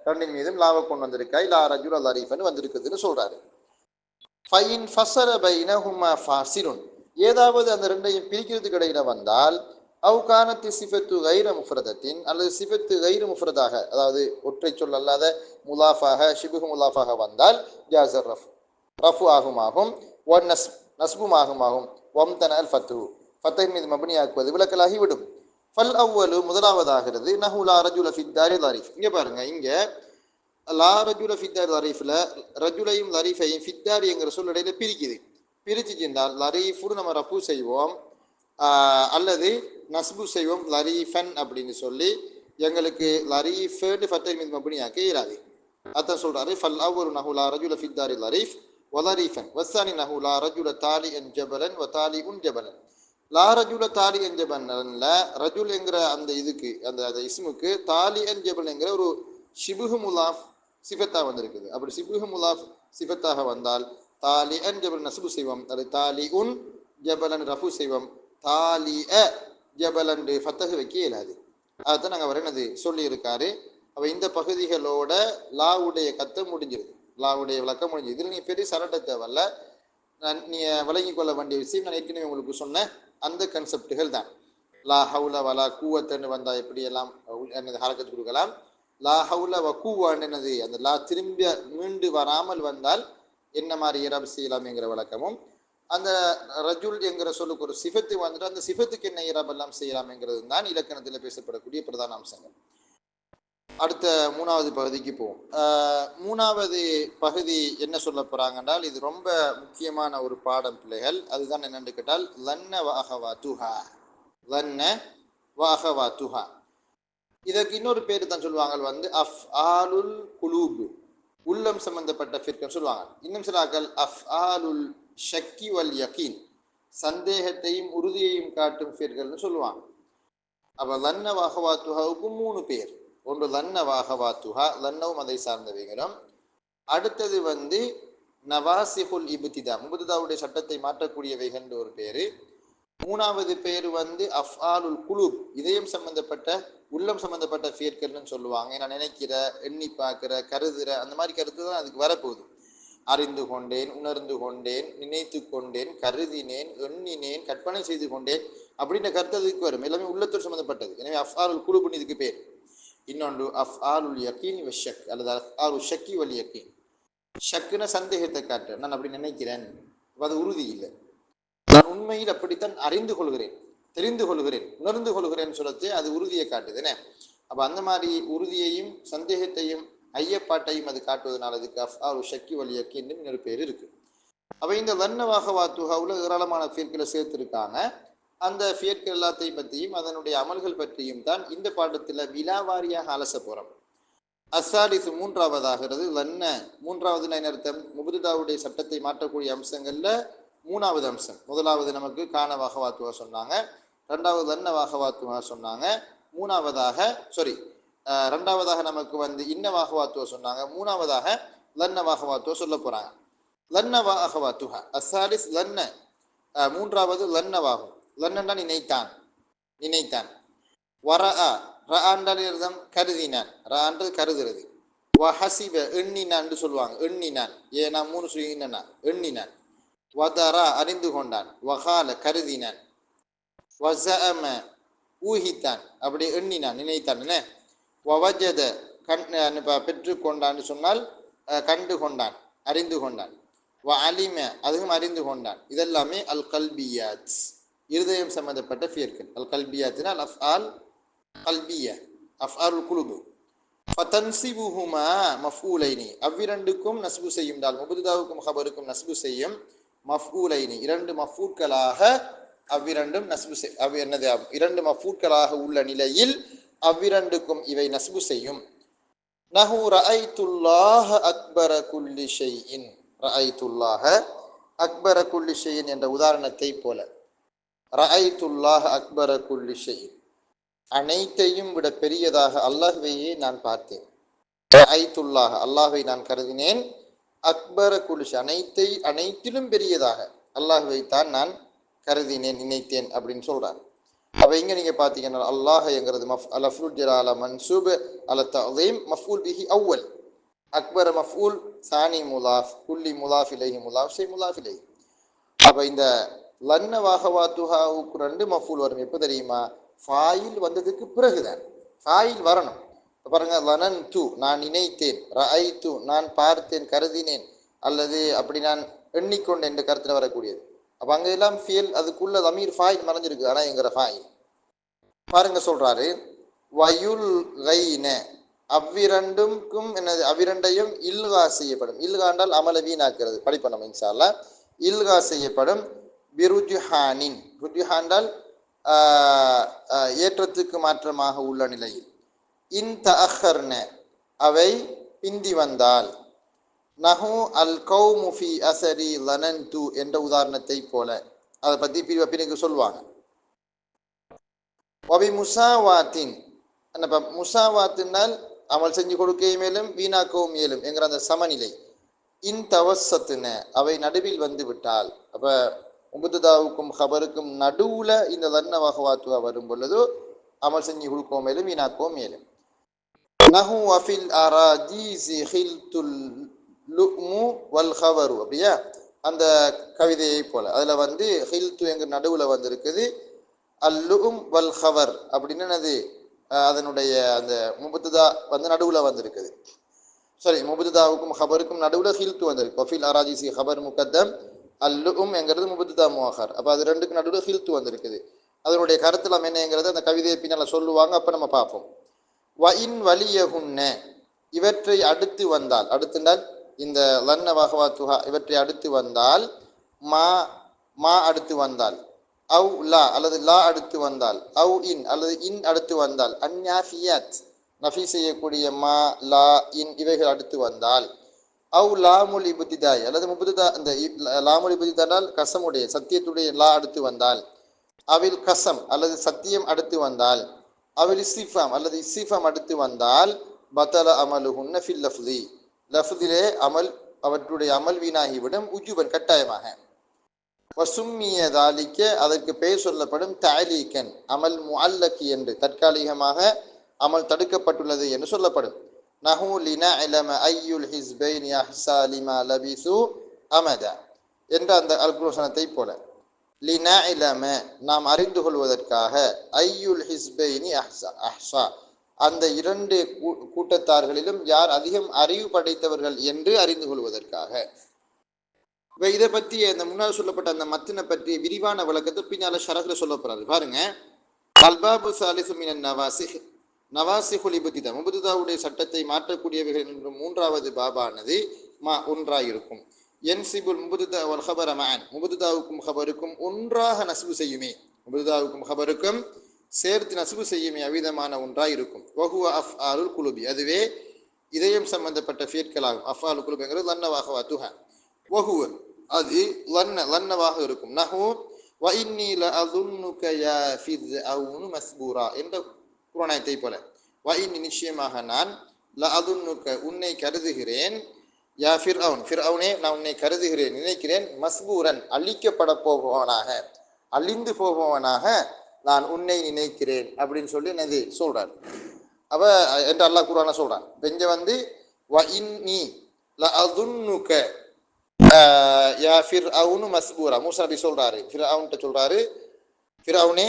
ரெண்டின் மீதும் லாவை கொண்டு வந்திருக்காய் லா ரஜுல லரீஃபன்னு வந்திருக்குதுன்னு சொல்றாரு. ஃபைன் ஃபஸர பைனஹுமா ஃபாசிலுன் ஏதாவது அந்த ரெண்டையும் பிரிக்கிறதுக்கு இடையில வந்தால் அவு கானத்தி சிஃபத்து கைர முஃப்ரதத்தின் அல்லது சிஃபத்து கைர முஃப்ரதாக அதாவது ஒற்றை சொல் அல்லாத முலாஃபாக ஷிபுகு முலாஃபாக வந்தால் ஜாசர் ரஃபு ஆகுமாகும் ஒன் நஸ்பும் ஆகுமாகும் ஒம்தன அல் ஃபத்து ஃபத்தை மீது மபனி ஆக்குவது விளக்கலாகி விடும். ஃபல் அவ்வலு முதலாவதாகிறது நஹு லா ரஜுல ஃபித்தாரி லரீஃப். இங்கே பாருங்க, இங்கே லா ரஜுல ஃபித்தாரி லரீஃபில் ரஜுலையும் லரீஃபையும் ஃபித்தாரி என்கிற சொல் இடையில பிரிக்குது. பிரிச்சு சென்றால் லரீஃபுன்னு நம்ம ரஃபு செய்வோம் அல்லது நஸ்பு செய்வோம் லரீஃபன் அப்படின்னு சொல்லி எங்களுக்கு லரீஃபு ஃபத்தை மீது மபனி ஆக்க இயலாது. அதான் சொல்றாரு ஃபல் அவ்வலு நஹு லா ரஜுல ஃபித்தாரி லரீஃப் வலரீஃபன் வஸ்ஸானி நஹு லா ரஜுல தாலி அன் ஜபலன் வ தாலி உன் ஜபலன். லா ரஜுல தாலி அன் ஜபல்ல ரஜுல் என்கிற அந்த இதுக்கு அந்த இஸ்முக்கு தாலி அன் ஜபல் என்கிற ஒரு ஷிபுஹு முலாஃப் சிஃபத்தாக வந்திருக்குது. அப்படி ஷிபுஹு முலாஃப் சிஃபத்தாக வந்தால் தாலி அன் ஜபல் நஸ்பு செய்வோம், அது தாலி உன் ஜபலன் ரஃபு செய்வோம், தாலி அ ஜபலன் ஃபத்தஹு வைக்க இயலாது. அதுதான் நாங்கள் அவர் என்னது சொல்லி இருக்காரு. அப்போ இந்த பகுதிகளோட லாவுடைய கத்தை முடிஞ்சிருது, லாவுடைய விளக்கம் முடிஞ்சது. இதில் நீ பெரிய சரட்ட தேவையில்ல, நீ விளங்கி கொள்ள வேண்டிய விஷயம் நான் ஏற்கனவே உங்களுக்கு சொன்ன அந்த கன்செப்டுகள் தான். லா ஹவுல வலா கூவத்துன்னு வந்தால் எப்படியெல்லாம் என்னது ஹரக்கத்து கொடுக்கலாம், லா ஹவுல வ கூவான்னு என்னது அந்த லா திரும்பி மீண்டு வராமல் வந்தால் என்ன மாதிரி இரப் செய்யலாம்ங்கிற விளக்கமும், அந்த ரஜுல் என்கிற சொல்லுக்கு ஒரு சிஃபத்து வந்துட்டு அந்த சிஃபத்துக்கு என்ன இரப் எல்லாம் செய்யலாம்ங்கிறது தான் இலக்கணத்தில் பேசப்படக்கூடிய பிரதான அம்சங்கள். அடுத்த மூணாவது பகுதிக்கு போவோம். மூணாவது பகுதி என்ன சொல்ல போறாங்கன்றால் இது ரொம்ப முக்கியமான ஒரு பாடம் பிள்ளைகள். அதுதான் என்னன்னு கேட்டால் லன்ன வஅஹவாத்துஹா, லன்ன வஅஹவாத்துஹா. இதற்கு இன்னொரு பேர் தான் சொல்லுவாங்க அஃஆலுல் குலூப், உள்ளம் சம்பந்தப்பட்ட ஃபிர்கன்னு சொல்லுவாங்க. இன்னும் சிலாக்கள் அஃஆலுல் ஷக்கி வல் யகீன், சந்தேகத்தையும் உறுதியையும் காட்டும் ஃபிர்கல்னு சொல்லுவாங்க. அப்போ லன்ன வஅஹவாத்துஹாவுக்கு 3 பேர். ஒன்று லன்ன வஅஹவாத்துஹா, லன்னவும் அதை சார்ந்தவைகளும். அடுத்தது நவாசிஹுல் இப்திதா, முபத்ததாவுடைய சட்டத்தை மாற்றக்கூடியவைகள் ஒரு பேரு. மூணாவது பேர் அஃஆலுல் குலூப், இதயம் சம்பந்தப்பட்ட உள்ளம் சம்பந்தப்பட்ட ஃபியர்கள்னு சொல்லுவாங்க. நான் நினைக்கிற, எண்ணி பார்க்கிற, கருதுற அந்த மாதிரி கருத்து தான் அதுக்கு வரப்போகுது. அறிந்து கொண்டேன், உணர்ந்து கொண்டேன், நினைத்து கொண்டேன், கருதினேன், எண்ணினேன், கற்பனை செய்து கொண்டேன் அப்படின்ற கருத்து அதுக்கு வரும். எல்லாமே உள்ளத்தோடு சம்பந்தப்பட்டது. எனவே அஃஆலுல் குலூப்னு இதுக்கு பேர். இன்னொன்று அஃஆலுல் யகீன் வ ஷக் அல்லது அஃஆலுல் ஷக்கி வல் யகீன். ஷக்குன சந்தேகத்தை காட்டு, நான் அப்படி நினைக்கிறேன், அது உறுதி இல்லை, நான் உண்மையில் அப்படித்தான் அறிந்து கொள்கிறேன், தெரிந்து கொள்கிறேன், உணர்ந்து கொள்கிறேன் சொல்லத்தே அது உறுதியை காட்டுதுன்னு. அப்போ அந்த மாதிரி உறுதியையும் சந்தேகத்தையும் ஐயப்பாட்டையும் அது காட்டுவதனால அதுக்கு அஃஆலுல் ஷக்கி வல் யகீன் இன்னொரு பேர் இருக்கு. அப்போ இந்த லன்ன வஅஹவாத்துஹாவுல ஏராளமான ஃபியர்களை சேர்த்திருக்காங்க. அந்த ஃபியர்கள் எல்லாத்தையும் பற்றியும் அதனுடைய அமல்கள் பற்றியும் தான் இந்த பாடத்தில் விலாவாரியாக அலச போகிறோம். அஸ்ஸாலிசு மூன்றாவதாகிறது லன்ன. மூன்றாவது அர்த்தம் முபத்ததாவுடைய சட்டத்தை மாற்றக்கூடிய அம்சங்கள்ல மூணாவது அம்சம். முதலாவது நமக்கு கான வஅஹவாத்துஹா சொன்னாங்க, ரெண்டாவது லன்ன வஅஹவாத்துஹா சொன்னாங்க, ரெண்டாவதாக நமக்கு இன்ன வஅஹவாத்துஹா சொன்னாங்க, மூணாவதாக லன்ன வஅஹவாத்துஹா சொல்ல போறாங்க. லன்ன வஅஹவாத்துஹா அஸ்ஸாலிஸ் லன்ன, மூன்றாவது லன்னவாகும். லன்னண்டா நினைத்தான். வரஆ, ரஆன்றால் அர்த்தம் கருதினான், ரஆன்றது கருதுறது. வஹசிப எண்ணினான் சொல்லுவாங்க, எண்ணினான், ஏன்னா 3 சுயினா எண்ணினான். வதரா அறிந்து கொண்டான், வகால கருதினான், வஸஅம ஊகித்தான், அப்படி எண்ணினான் நினைத்தான். வவஜத பெற்று கொண்டான் சொன்னால் கண்டு கொண்டான், அறிந்து கொண்டான். வ அலிம அதுவும் அறிந்து கொண்டான். இதெல்லாமே அல் கல்பியாத், இருதயம் சம்பந்தப்பட்ட ஃபியர்கள். அல் கல்பியாத்னா அல் அஃஆல் கல்பியா, அஃஆலுல் குலூப். ஃபதன்சிபுஹுமா மஃஊலைனி, அவ்விரண்டுக்கும் நஸ்பு செய்யும், முபத்ததாவுக்கும் ஹபருக்கும் நஸ்பு செய்யும் மஃஊலைனி, 2 மஃஊல்களாக அவ்விரண்டும் நஸ்பு இரண்டு மஃஊல்களாக உள்ள நிலையில் அவ்விரண்டுக்கும் இவை நஸ்பு செய்யும். நஹு ரஅய்துல்லாஹ அக்பர குல்லி ஷைஇன், ரஅய்துல்லாஹ அக்பர குல்லி ஷைஇன் என்ற உதாரணத்தை போல, ரஅய்துல்லாஹ அக்பர குல்லி ஷைஇன், அனைத்தையும் விட பெரியதாக அல்லாஹ்வையே நான் பார்த்தேன். ரஅய்துல்லாஹ அல்லாஹ்வை நான் கருதினேன், அக்பர குல்லி அனைத்திலும் பெரியதாக அல்லாஹ்வை தான் நான் கருதினேன், நினைத்தேன் அப்படின்னு சொல்றாங்க. அப்ப இங்க நீங்க பாத்தீங்கன்னா அல்லாஹ் என்கிறது லஃப்லுல் ஜலால மன்சூப் அல தஅதீம் மஃஊல் பிஹி அவ்வல், அக்பர மஃஊல் சானி முலாஃப், குல்லி முலாஃப் இலைஹி முலாஃப் ஷை முலாஃப் இலைஹி. அப்ப இந்த லன்ன வாஹவாத்துஹாவுக்கு ரெண்டு மஃஊல் வரும். எப்ப தெரியுமா? ஃபாயில் வந்ததுக்கு பிறகுதான். ஃபாயில் வரணும். பாருங்க, லனன் து நான் நினைத்தேன், ரஅய்து நான் பார்த்தேன் கருதினேன், அல்லது அப்படி நான் எண்ணிக்கொண்டேன் என்ற கருத்துல வரக்கூடியது. அப்ப அங்க எல்லாம் ஃபியல் அதுக்குள்ள லமீர் ஃபாயில் மறைஞ்சிருக்கு. ஆனா என்கிற ஃபாயில் பாருங்க சொல்றாரு, வயுல் கைன அவ்விரண்டுக்கும் என்னது, அவ்விரண்டையும் இல்கா செய்யப்படும். இல்கா என்றால் அமல வீணாக்கிறது, படிப்போம் நம்ம இன்ஷா அல்லாஹ். இல்கா செய்யப்படும் பிருஜுஹானின், ருஜுஹான் என்றால் ஏற்றத்துக்கு மாற்றமாக உள்ள நிலையில். இன் தஅஹர்ன அவை பிந்தி வந்தால், நஹு அல் கௌமு ஃபி அஸரி லனன்து என்ற உதாரணத்தை போல. அதை பற்றி பிறகு சொல்லுவாங்க. வபி முசாவாத்தின், முசாவாத்தினால் அமல் செஞ்சு கொடுக்க மேலும் வீணாக்கவும் மேலும் என்கிற அந்த சமநிலை. இன் தவசத்துன அவை நடுவில் வந்து விட்டால், அப்ப முபுத்ததாவுக்கும் ஹபருக்கும் நடுவுல இந்த லன்ன வஹவாத்துவா வரும் பொழுது அமல் செஞ்சு கொடுக்கவும் மேலும் வீணாக்கவும் மேலும். நஹு வஃபில் அராஜீஸி ஹில்துல் லுக்மு வல் ஹவரு, அப்படியா அந்த கவிதையை போல. அதுல வந்து ஹில்து என்கிற நடுவுல வந்து இருக்குது, அல்லும் வல் ஹவர் அப்படின்னு அது அதனுடைய அந்த முபுத்ததா வந்து நடுவுல வந்திருக்குது. சரி, முபுத்ததாவுக்கும் ஹபருக்கும் நடுவுல ஹில்து வந்திருக்கு. வஃபில் அராஜீஸி ஹபர் முகத்தம், அல்லும் என்கிறது முபுத்ததா முஅக்கர். அப்ப அது ரெண்டுக்கு நடுவுல ஹில்து வந்திருக்குது. அதனுடைய கருத்துலாம் என்னங்கிறது அந்த கவிதையை பின்னால சொல்லுவாங்க, அப்ப நம்ம பார்ப்போம். வஇன் வலியகுன்ன இவற்றை அடுத்து வந்தால், அடுத்துனால் இந்த லன்ன வஹவாத்துஹா இவற்றை அடுத்து வந்தால், மா மா அடுத்து வந்தால், அவு லா அல்லது லா அடுத்து வந்தால், அவு இன் அல்லது இன் அடுத்து வந்தால், அன்யாஃபியாத் நஃபி செய்யக்கூடிய மா லா இன் இவைகள் அடுத்து வந்தால், அவு லாமுல் இப்திதாய் அல்லது முபுத்ததா அந்த லாமுல் இப்திதானால் கசமுடைய சத்தியத்துடைய லா அடுத்து வந்தால், அவில் கசம் அல்லது சத்தியம் அடுத்து வந்தால், அவில் இஸ்திஃபாம் அல்லது இஸ்திஃபாம் அடுத்து வந்தால், பத்தல அமலுஹுன்ன ஃபில் லஃப்தி லஃப்திலே அமல் அவற்றுடைய அமல் வீணாகிவிடும், உஜுபன் கட்டாயமாக. வசும்மிய தாலிக்க அதற்கு பெயர் சொல்லப்படும் தஅலீகன் அமல் முஅல்லகி என்று, தற்காலிகமாக அமல் தடுக்கப்பட்டுள்ளது என்று சொல்லப்படும். நஹு லினஅலம அய்யுல் ஹிஸ்பைன் அஹ்ஸா லிமா லபிசு அமதா என்ற அந்த அல்குர்ஆனத்தை போல. லினஅலம நாம் அறிந்து கொள்வதற்காக, ஐயுல் ஹிஸ்பைனி அஹ்ஸா அந்த இரண்டு கூட்டத்தார்களிலும் யார் அதிகம் அறிவு படைத்தவர்கள் என்று அறிந்து கொள்வதற்காக. இதை பற்றி அந்த முன்னால் சொல்லப்பட்ட அந்த மத்தினை பற்றி விரிவான விளக்கத்தை பின்னால ஷரஹ்ல சொல்லப்படுறாரு. பாருங்க, அல்பாபு சாலிசு மினன் நவாசிஹ், நவாசிஹுல் இப்திதா முபுத்ததாவுடைய சட்டத்தை மாற்றக்கூடியவைகள் என்ற மூன்றாவது பாபானது ஒன்றாயிருக்கும். என்சிபுல் முபுத்ததா வல் ஹபர மஅன், முபுத்ததாவுக்கும் ஹபருக்கும் ஒன்றாக நஸ்பு செய்யுமே, முபுத்ததாவுக்கும் ஹபருக்கும் சேர்த்து நஸ்பு செய்யுமே அவ்விதமான ஒன்றாயிருக்கும். வஹுவ அஃஆலுல் குலுபி, அதுவே இதயம் சம்பந்தப்பட்ட ஃபியற்களாகும். அஃஆலுல் குலுபிங்கிறது லன்ன வஹவாத்துஹா. வஹுவ அது லன்னவாக இருக்கும். நஹு வ இன்னி லஅதுன்னுக யா ஃபிர்அவுனு மஸ்பூரா என்ற குர்ஆனத்தை போல. வ இன்னி நிச்சயமாக நான், லஅதுன்னுக உன்னை கருதுகிறேன், யா ஃபிர்அவுன் ஃபிர்அவுனே நான் உன்னை கருதுகிறேன் நினைக்கிறேன், மஸ்பூரன் அழிக்கப்பட போபவனாக, அழிந்து போபவனாக நான் உன்னை நினைக்கிறேன் அப்படின்னு சொல்லி என்னது சொல்றார். அப்ப என்று அல்லாஹ் குர்ஆன்ல சொல்றான். இங்க வந்து வ இன்னி லஅதுன்னுக யா ஃபிர்அவுனு மஸ்பூரா, மூசா நபி சொல்றாரு, ஃபிர்அவுன்ட்ட சொல்றாரு, ஃபிர்அவுனே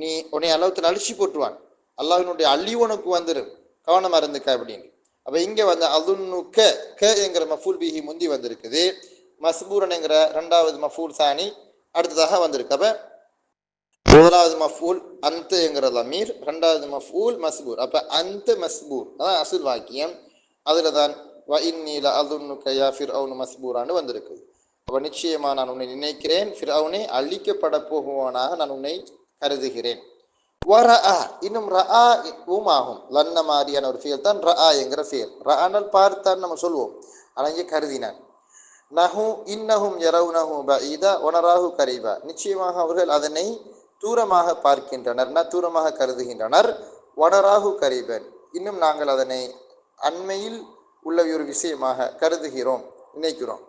நீ உன்னை அல்லாஹ் அழிச்சு போட்டுவான், அல்லாஹ்வினுடைய அழிவு உனக்கு வந்துடும், கவனமா இருந்துக்க அப்படின்னு. அப்ப இங்க வந்து அதுன்னுக்க க என்கிற மஃபூல் பிஹி முந்தி வந்திருக்குது, மஸ்பூரன் என்கிற இரண்டாவது மஃபூல் சானி அடுத்ததாக வந்திருக்கு. அப்ப முதலாவது மஃபூல் அந்த என்கிற லமீர், இரண்டாவது மஃபூல் மஸ்பூர். அப்ப அந்த மஸ்பூர் அதான் அசுல் வாக்கியம். அதுல தான் வ இன்னி லஅதுன்னுக யா ஃபிர்அவுனு மஸ்பூரான்னு வந்திருக்கு. அப்ப நிச்சயமா நான் உன்னை நினைக்கிறேன், ஃபிர்அவுனே அழிக்கப்பட போகுவானாக நான் உன்னை கருதுகிறேன். வரஆ இன்னும் ரஆ ஆகும். லன்ன மாதிரியான ஒரு ஃபியல் தான் ரஆ என்கிற ஃபியல். ரஆனால் பார்த்தான் நம்ம சொல்வோம், ஆனால் இங்கே கருதினான். நஹு இன்னஹும் யரவுனஹு பஈதா வனராஹு கரீபா, நிச்சயமாக அவர்கள் அதனை தூரமாக பார்க்கின்றனர், தூரமாக கருதுகின்றனர். வனராஹு கரீபன், இன்னும் நாங்கள் அதனை அண்மையில் உள்ள ஒரு விஷயமாக கருதுகிறோம், நினைக்கிறோம்.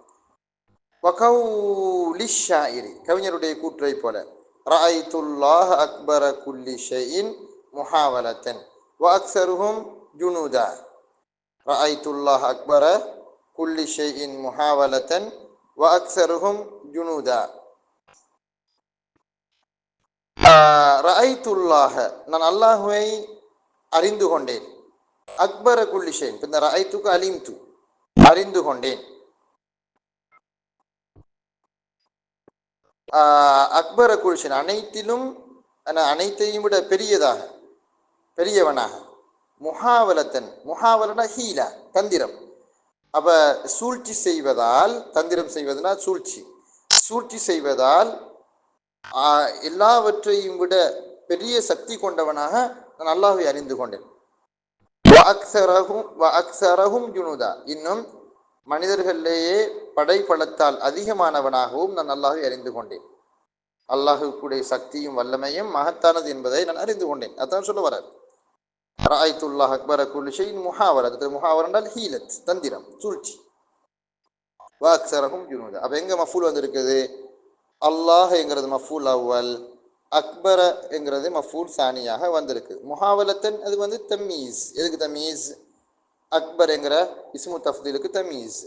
வகௌலி ஷாயிரி, கவிஞருடைய கூற்றை போல, ரஅய்துல்லாஹ அக்பர குல்லி ஷைஇன் முஹாவலத்தன் வ அக்ஸருஹும் ஜுனூதா. ரஅய்துல்லாஹ அக்பர குல்லி ஷைஇன் முஹாவலத்தன் வ அக்ஸருஹும் ஜுனூதா. ரஅய்துல்லாஹ, நான் அல்லாஹுவை அறிந்து கொண்டேன். அக்பர குல்லி ஷைஇன், இந்த ரஅய்துக்கு அலிம்து, அறிந்து கொண்டேன். அக்பர குல்ஷன், அனைத்திலும் அனைத்தையும் விட பெரியதாக, பெரியவனாக. முஹாவலத்தன், முஹாவலனா ஹீலா, தந்திரம். அப்ப சூழ்ச்சி செய்வதால், தந்திரம் செய்வதுனா சூழ்ச்சி, சூழ்ச்சி செய்வதால் எல்லாவற்றையும் விட பெரிய சக்தி கொண்டவனாக நான் அல்லாஹ்வை அறிந்து கொண்டேன். ஜுனூதா, இன்னும் மனிதர்களிலேயே படைப்பலத்தால் அதிகமானவனாகவும் நான் அல்லாஹ்வை அறிந்து கொண்டேன். அல்லாஹுக்குடைய சக்தியும் வல்லமையும் மகத்தானது என்பதை நான் அறிந்து கொண்டேன். அதான் சொல்ல வரார். ரஅய்துல்லாஹ் அக்பர குல்லி ஷைஇன் முஹாவலத், முஹாவலா என்றால் ஹீலத், தந்திரம், சூழ்ச்சி. வ அக்ஸரஹும் ஜுனூதா, அப்ப எங்க மஃபூல் வந்திருக்குது? அல்லாஹ் என்கிறது மஃபூல் அவ்வல், அக்பர என்கிறது மஃபூல் சானியாக வந்திருக்கு. முஹாவலத்தன் அது வந்து தமீஸ். எதுக்கு தமீஸ்? அக்பர் என்கிற இஸ்மு தஃதீலுக்கு தமீஸ்.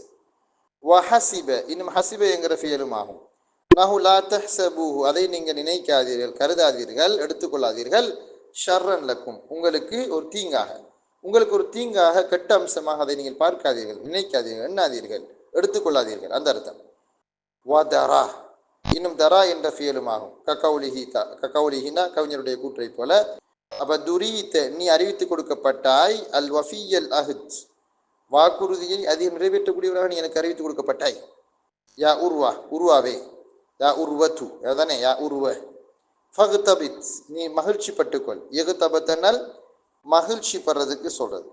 வ ஹஸிப, இன்னும் ஹஸிப என்கிற ஃபியலும் ஆகும். நஹு லா தஹ்ஸபூஹு, அதை நீங்கள் நினைக்காதீர்கள், கருதாதீர்கள், எடுத்துக்கொள்ளாதீர்கள். ஷர்ரன் லக்கும், உங்களுக்கு ஒரு தீங்காக, உங்களுக்கு ஒரு தீங்காக, கெட்ட அம்சமாக அதை நீங்கள் பார்க்காதீர்கள், நினைக்காதீர்கள், எண்ணாதீர்கள், எடுத்துக்கொள்ளாதீர்கள், அந்த அர்த்தம். வதரா, இன்னும் தரா என்ற ஃபியலும் ஆகும். ககௌலிஹினா, கவிஞருடைய கூற்றை போல. அப்ப துரீத, நீ அறிவித்து கொடுக்கப்பட்டாய். அல் வஃபியல் அஹ்த், வாக்குறுதியை அதிகம் நிறைவேற்றக்கூடியவராக நீ எனக்கு அறிவித்து கொடுக்கப்பட்டாய். யா உருவா, உருவாவே. யா உருவத்து, அதானே யா உருவ. ஃபக்தபித், நீ மகிழ்ச்சி பட்டுக்கொள். எகுதபத்தனால் மகிழ்ச்சி படுறதுக்கு சொல்றது.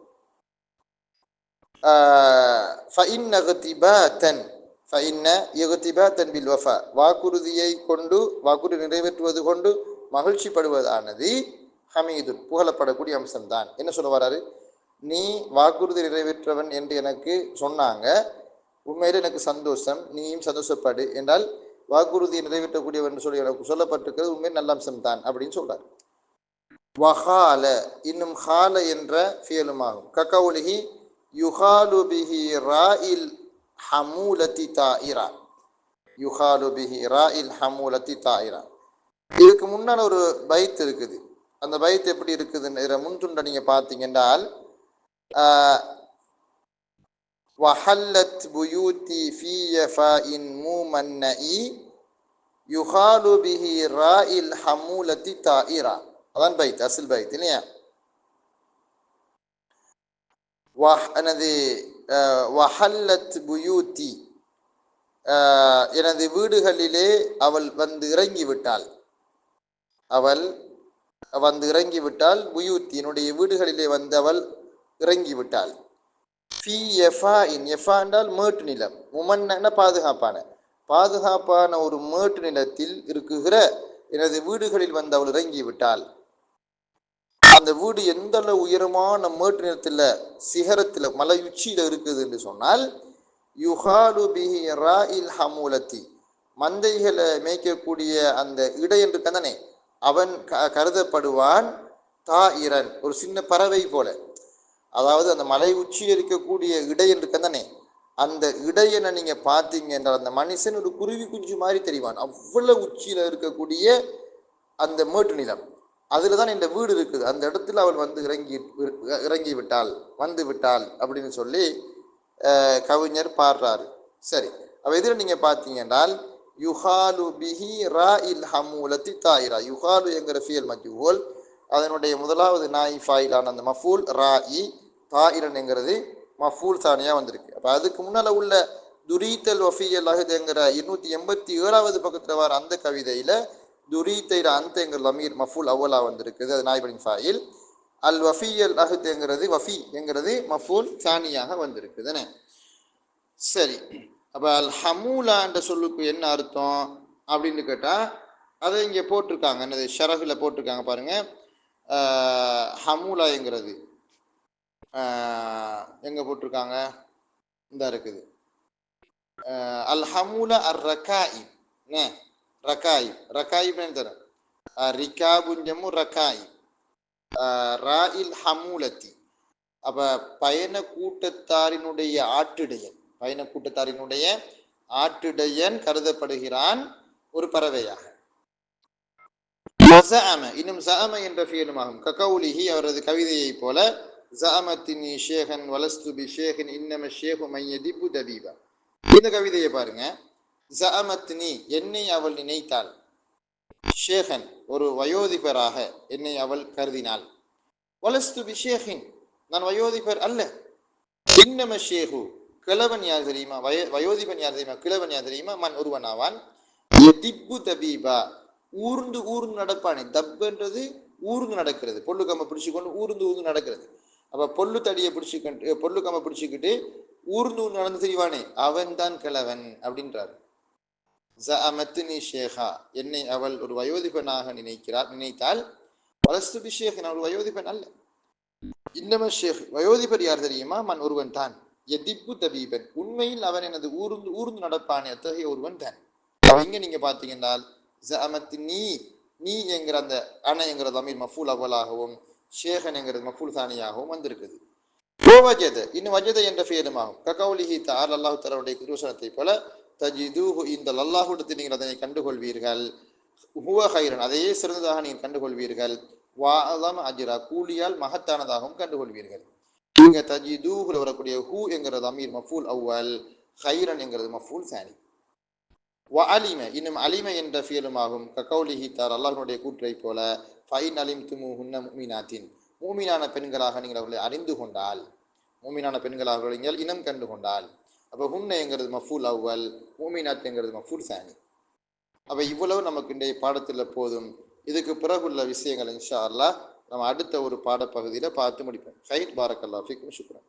ஃபஇன்ன இக்திபாத்தன், ஃபஇன்ன இக்திபாத்தன் பில் வஃபா, வாக்குறுதியை கொண்டு, வாக்குறுதி நிறைவேற்றுவது கொண்டு மகிழ்ச்சி படுவதானது ஹமீதுன், புகழப்படக்கூடிய அம்சம்தான். என்ன சொல்ல வராரு? நீ வாக்குறுதி நிறைவேற்றவன் என்று எனக்கு சொன்னாங்க, உண்மையில எனக்கு சந்தோஷம், நீயும் சந்தோஷப்படு என்றால் வாக்குறுதியை நிறைவேற்றக்கூடியவன் என்று சொல்லி எனக்கு சொல்லப்பட்டிருக்கிறது உண்மையில் நல்ல அம்சம் தான் அப்படின்னு சொல்றார். வஹால, இன்னும் ஹால என்ற ஃபியலுமாகும். ககௌலிஹி யுஹாலு பிஹி ராஇல் ஹமூலத்தி தாயிரா, யுஹாலு பிஹி ராஇல் ஹமூலத்தி தாயிரா. இதுக்கு முன்னால் ஒரு பைத் இருக்குது. அந்த பைத் எப்படி இருக்குதுன்னு முன்துண்டை நீங்க பார்த்தீங்க என்றால், வஹல்லத் புயூதி ஃபீய ஃபாஇன் மூமன்னஇ யுஹாலு பிஹி ராஇல் ஹமூலத்தி தாயிரா. அதான் பைத், அசில் பைத் இல்லையா? வஹல்லத் புயூதி, எனது வீடுகளிலே அவள் வந்து இறங்கிவிட்டாள், அவள் வந்து இறங்கிவிட்டாள். புயூத்தி, என்னுடைய வீடுகளிலே வந்து அவள் இறங்கிவிட்டாள். ஃபீ எஃபா இன், எஃபா என்றால் மேட்டு நிலம், முமன்ன பாதுகாப்பான, பாதுகாப்பான ஒரு மேட்டு நிலத்தில் இருக்குகிற எனது வீடுகளில் வந்து அவள் இறங்கிவிட்டாள். அந்த வீடு எந்த அளவு உயரமான மேட்டு நிலத்தில், சிகரத்தில், மலை உச்சியில் இருக்குது என்று சொன்னால், யுஹாலு பிஹி ராஇல் ஹமூலத்தி, மந்தைகளை மேய்க்கக்கூடிய அந்த இடை என்று கந்தனே, அவன் கருதப்படுவான் தாயிரன், ஒரு சின்ன பறவை போல. அதாவது அந்த மலை உச்சியில் இருக்கக்கூடிய இடை என்று கந்தனே, அந்த இடையனை நீங்க பார்த்தீங்க என்றால் அந்த மனுஷன் ஒரு குருவி குஞ்சு மாதிரி தெரிவான். அவ்வளவு உச்சியில இருக்கக்கூடிய அந்த மேட்டு நிலம், அதுல தான் இந்த வீடு இருக்குது. அந்த இடத்துல அவள் வந்து இறங்கி விட்டாள், வந்து விட்டாள் அப்படின்னு சொல்லி கவிஞர் பாடுறாரு. சரி, அப்ப இதுல நீங்க பார்த்தீங்க என்றால் யுஹாலு பிஹி ராஇல் ஹமூலத்தி தாயிரா, யுஹாலு என்கிற ஃபியல் மஜ்ஹூல், அதனுடைய முதலாவது நாய் ஃபாயிலான அந்த மஃபூல் ராஇ, தாயிரன் என்கிறது மஃபூல் சானியா வந்திருக்கு. அப்ப அதுக்கு முன்னால உள்ள துரீத்தல் வஃபியல் அஹ்த் என்கிற 287வது பக்கத்துல வர அந்த கவிதையில துரீத்தைர அந்தங்கிற லமீர் மஃபூல் அவ்வலா வந்திருக்குது, அது நாய்பனின் ஃபாயில். அல் வஃபி அல் அஹ்துங்கிறது வஃபி என்கிறது மஃபூல் சானியாக வந்திருக்குதுன்னு. சரி, அப்போ அல் ஹமூலா என்ற சொல்லுக்கு என்ன அர்த்தம் அப்படின்னு கேட்டால் அதை இங்கே போட்டிருக்காங்க, என்னது ஷரஃபில் போட்டிருக்காங்க பாருங்க. ஹமூலாங்கிறது எங்கே போட்டிருக்காங்க, இந்த இருக்குது அல் ஹமூலா அர் ரகாயிப். ரகாயிப் ரகாயிப்னு தரும் ரிகாபுஞ்சமு ரகாயிப் ராயில் ஹமூலத்தி. அப்போ பயண கூட்டத்தாரினுடைய ஆட்டிடையன், பயண கூட்டத்தாரினுடைய ஆட்டிடையன் கருதப்படுகிறான் ஒரு பறவையாக. இன்னும் ஜஅம என்ற ஃபியலுமாகும். ககௌலிஹி அவரது கவிதையை போல, ஜஅமத்தினி ஷேகன் வலஸ்து பி ஷேகன் இன்னம ஷேகு மையதிபு தபீபா. இந்த கவிதையை பாருங்க. ஜஅமத்னி என்னை அவள் நினைத்தாள், ஷேகன் ஒரு வயோதிபராக என்னை அவள் கருதினாள், வலஸ்து பி ஷேகின் நான் வயோதிபர் அல்ல, இன்னம ஷேகு கிழவன் யார் தெரியுமா, வயோதிபன் யார் தெரியுமா, கிழவன் யார் தெரியுமா, மன் ஒருவன் ஆவான், திப்பு தபீபா ஊர்ந்து ஊர்ந்து நடப்பானே. தப்புன்றது ஊர்ந்து நடக்கிறது, பொல்லு கம்பை பிடிச்சிக்கொண்டு ஊர்ந்து ஊர்ந்து நடக்கிறது. அப்ப பொல்லு தடியை பிடிச்சிக்கிட்டு பொல்லு கம்பை பிடிச்சிக்கிட்டு ஊர்ந்து ஊர்ந்து நடந்து தெரிவானே, அவன் தான் கிழவன் அப்படின்றார். ஜஅமத்னி ஷேகா என்னை அவள் ஒரு வயோதிபனாக நினைத்தால், வலஸ்து பி ஷேகன் அவள் வயோதிபன் அல்ல, இன்னம ஷேக் வயோதிபர் யார் தெரியுமா, மன் ஒருவன் தான், எதிப்பு தபீபன் உண்மையில் அவன் எனது ஊர்ந்து ஊர்ந்து நடப்பானே அத்தகைய ஒருவன் தான். இங்க நீங்க பாத்தீங்கன்னா ஜஅமத்னி நீ என்கிற அந்த அன என்கிற தமீர் மஃபூல் அவ்வலாகவும் ஷேகன் என்கிறது மஃபூல் தானியாகவும் வந்திருக்குது. இன்னும் வஜத என்ற ஃபேலுமாகும். ககௌலிஹி தஆலா அல்லாஹ் தஆலாவுடைய திருவசனத்தை போல, தஜிதுஹு இந்த அல்லாஹ்விடத்தில் நீங்கள் அதனை கண்டுகொள்வீர்கள், ஹுவ கைரன் அதையே சிறந்ததாக நீங்கள் கண்டுகொள்வீர்கள், வா அஸம அஜ்ரா கூலியால் மகத்தானதாகவும் கண்டுகொள்வீர்கள். இங்க தஜிதுஹுல வரக்கூடிய ஹூ என்கிறது அமீர் மஃபூல் அவ்வல், கைரன் என்கிறது மஃபூல் சானி. அலிம இன்னும் அலிம என்ற ஃபியலுமாகும். ககௌலிஹி தஆலா அல்லாஹ்வுடைய கூற்றை போல, ஃபைன் அலிம்துமுஹுன்ன முஃமினாத்தின் மூமினான பெண்களாக நீங்கள் அவர்களை அறிந்து கொண்டால், மூமினான பெண்களாக அவர்களை நீங்கள் இனம் கண்டு கொண்டால். அப்போ ஹுன்ன என்கிறது மஃபூல் அவ்வல், மூமினாத் என்கிறது மஃபூல் சானி. அப்போ இவ்வளவு நமக்கு இன்றைய பாடத்தில் போதும். இதுக்கு பிறகுள்ள விஷயங்கள் இன்ஷா அல்லாஹ் நம்ம அடுத்த ஒரு பாடப்பகுதியில் பார்த்து முடிப்போம். ஹைர் பாரக்கல்லாஹு ஃபீக்கும், சுக்ரன்.